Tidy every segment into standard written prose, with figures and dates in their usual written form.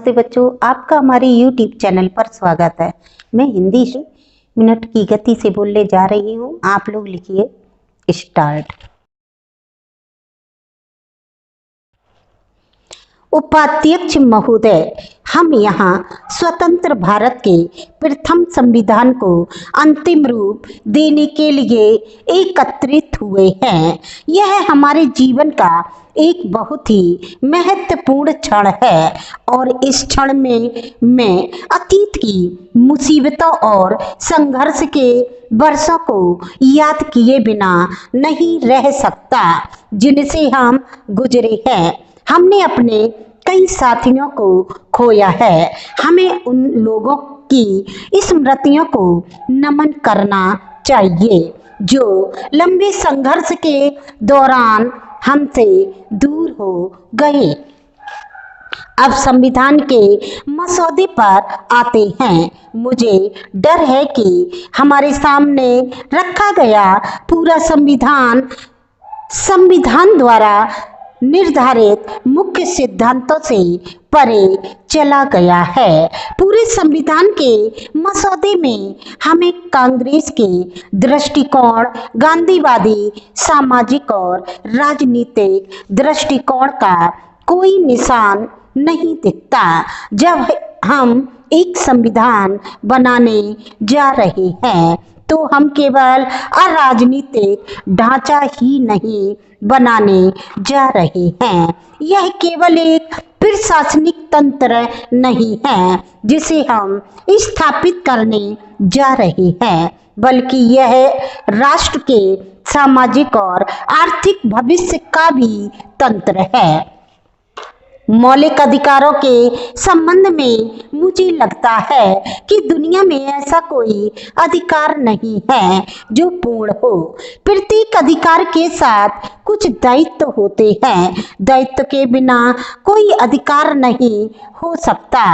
नमस्ते बच्चों, आपका हमारे YouTube चैनल पर स्वागत है। मैं हिंदी से मिनट की गति से बोलने जा रही हूँ। आप लोग लिखिए स्टार्ट। उपाध्यक्ष महोदय, हम यहाँ स्वतंत्र भारत के प्रथम संविधान को अंतिम रूप देने के लिए एकत्रित हुए हैं। यह हमारे जीवन का एक बहुत ही महत्वपूर्ण क्षण है और इस क्षण में मैं अतीत की मुसीबतों और संघर्ष के वर्षों को याद किए बिना नहीं रह सकता जिनसे हम गुजरे हैं। हमने अपने कई साथियों को खोया है। हमें उन लोगों की स्मृतियों को नमन करना चाहिए जो लंबे संघर्ष के दौरान हमसे दूर हो गए। अब संविधान के मसौदे पर आते हैं। मुझे डर है कि हमारे सामने रखा गया पूरा संविधान द्वारा निर्धारित मुख्य सिद्धांतों से परे चला गया है। पूरे संविधान के मसौदे में हमें कांग्रेस के दृष्टिकोण, गांधीवादी सामाजिक और राजनीतिक दृष्टिकोण का कोई निशान नहीं दिखता। जब हम एक संविधान बनाने जा रहे हैं तो हम केवल अराजनीतिक ढांचा ही नहीं बनाने जा रहे हैं। यह केवल एक प्रशासनिक तंत्र नहीं है जिसे हम स्थापित करने जा रहे हैं, बल्कि यह राष्ट्र के सामाजिक और आर्थिक भविष्य का भी तंत्र है। मौलिक अधिकारों के संबंध में मुझे लगता है कि दुनिया में ऐसा कोई अधिकार नहीं है जो पूर्ण हो। प्रत्येक अधिकार के साथ कुछ दायित्व होते हैं। दायित्व के बिना कोई अधिकार नहीं हो सकता।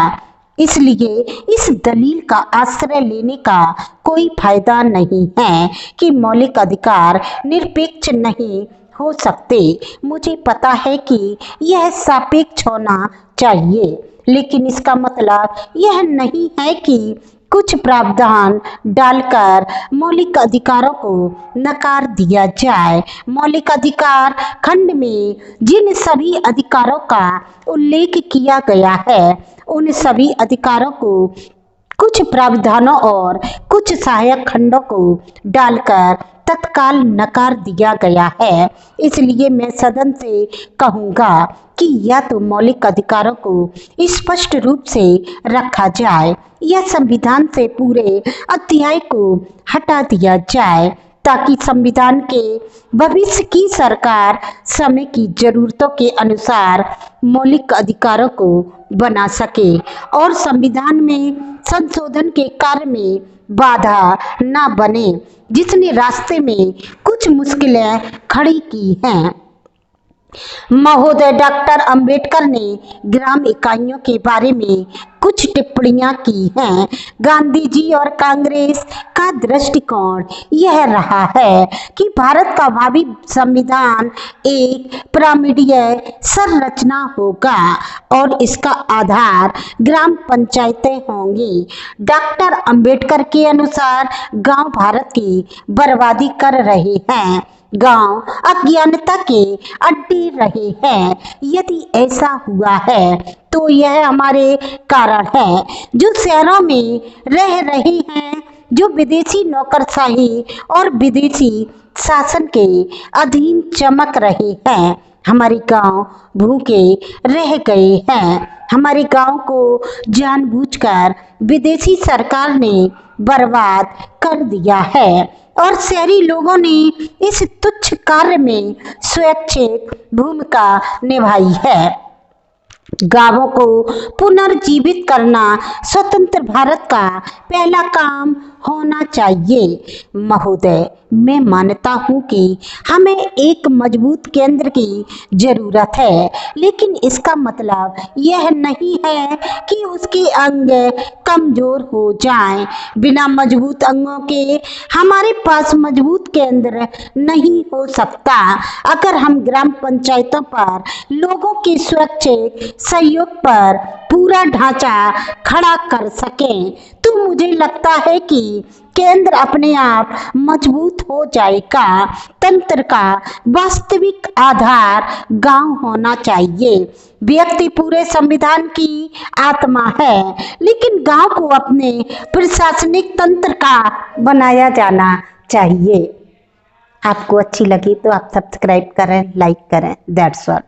इसलिए इस दलील का आश्रय लेने का कोई फायदा नहीं है कि मौलिक अधिकार निरपेक्ष नहीं हो सकते। मुझे पता है कि यह सापेक्ष होना चाहिए, लेकिन इसका मतलब यह नहीं है कि कुछ प्रावधान डालकर मौलिक अधिकारों को नकार दिया जाए। मौलिक अधिकार खंड में जिन सभी अधिकारों का उल्लेख किया गया है, उन सभी अधिकारों को कुछ प्रावधानों और कुछ सहायक खंडों को डालकर तत्काल नकार दिया गया है। इसलिए मैं सदन से कहूँगा कि या तो मौलिक अधिकारों को स्पष्ट रूप से रखा जाए या संविधान से पूरे अध्याय को हटा दिया जाए ताकि संविधान के भविष्य की सरकार समय की जरूरतों के अनुसार मौलिक अधिकारों को बना सके और संविधान में संशोधन के कार्य में बाधा न बने जिसने रास्ते में कुछ मुश्किलें खड़ी की हैं। महोदय, डॉक्टर अंबेडकर ने ग्राम इकाइयों के बारे में कुछ टिप्पणियां की हैं। गांधी जी और कांग्रेस का दृष्टिकोण यह रहा है कि भारत का भावी संविधान एक पिरामिडीय संरचना होगा और इसका आधार ग्राम पंचायतें होंगी। डॉक्टर अंबेडकर के अनुसार गांव भारत की बर्बादी कर रहे हैं। गांव अज्ञानता के अड्डे रहे हैं। यदि ऐसा हुआ है तो यह हमारे कारण है जो शहरों में रह रहे हैं, जो विदेशी नौकरशाही और विदेशी शासन के अधीन चमक रहे हैं। हमारे गांव भूखे रह गए हैं। हमारे गांव को जानबूझकर विदेशी सरकार ने बर्बाद कर दिया है और शहरी लोगों ने इस तुच्छ कार्य में स्वैच्छिक भूमिका निभाई है। गांवों को पुनर्जीवित करना स्वतंत्र भारत का पहला काम होना चाहिए। महोदय, मैं मानता हूँ कि हमें एक मजबूत केंद्र की जरूरत है, लेकिन इसका मतलब यह नहीं है कि उसके अंग कमजोर हो जाएं। बिना मजबूत अंगों के हमारे पास मजबूत केंद्र नहीं हो सकता। अगर हम ग्राम पंचायतों पर लोगों के स्वैच्छिक सहयोग पर पूरा ढांचा खड़ा कर सकें तो मुझे लगता है कि केंद्र अपने आप मजबूत हो जाएगा। तंत्र का वास्तविक आधार गांव होना चाहिए। व्यक्ति पूरे संविधान की आत्मा है, लेकिन गांव को अपने प्रशासनिक तंत्र का बनाया जाना चाहिए। आपको अच्छी लगी तो आप सब्सक्राइब करें, लाइक करें। That's all.